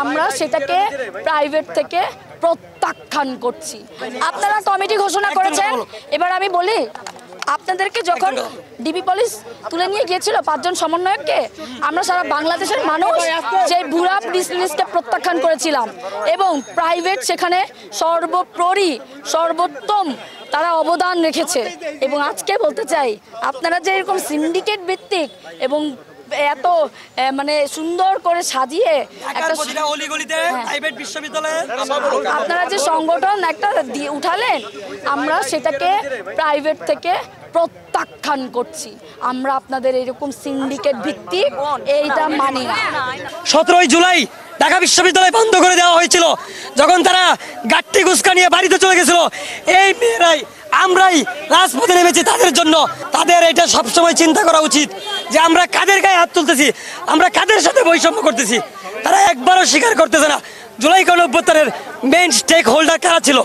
আমরা সেটাকে প্রাইভেট থেকে প্রত্যাখ্যান করছি। আপনারা কমিটি ঘোষণা করেছেন, এবার আমি বলি আপনাদেরকে যখন ডিবি পুলিশ তুলে নিয়ে গিয়েছিল 5 জন সমন্বয়ককে, আমরা সারা বাংলাদেশের মানুষ সেই ভুয়া প্রেস রিলিজকে প্রত্যাখ্যান করেছিলাম এবং প্রাইভেট সেখানে সর্বোপরি সর্বোত্তম তারা অবদান রেখেছে। এবং আজকে বলতে চাই আপনারা যে এরকম সিন্ডিকেট ভিত্তিক এবং এত মানে সুন্দর করে সাজিয়ে একটা আপনারা যে সংগঠন একটা উঠালেন, আমরা সেটাকে প্রাইভেট থেকে প্রত্যাখ্যান করছি। আমরা আপনাদের এরকম সিন্ডিকেট ভিত্তিক এইটা মানি না। 17 জুলাই ঢাকা বিশ্ববিদ্যালয় বন্ধ করে দেওয়া হয়েছিল, যখন তারা গাট্টি গুস্কা নিয়ে বাড়িতে চলে গেছিল, এই মেয়েরাই আমরাই রাজপথে নেমেছি তাদের জন্য। তাদের এটা সবসময় চিন্তা করা উচিত যে আমরা কাদের গায়ে হাত তুলতেছি, আমরা কাদের সাথে বৈষম্য করতেছি। তারা একবারও স্বীকার করতেছে না জুলাই গণঅভ্যুত্থানের মেইন স্টেক হোল্ডার কারা ছিল।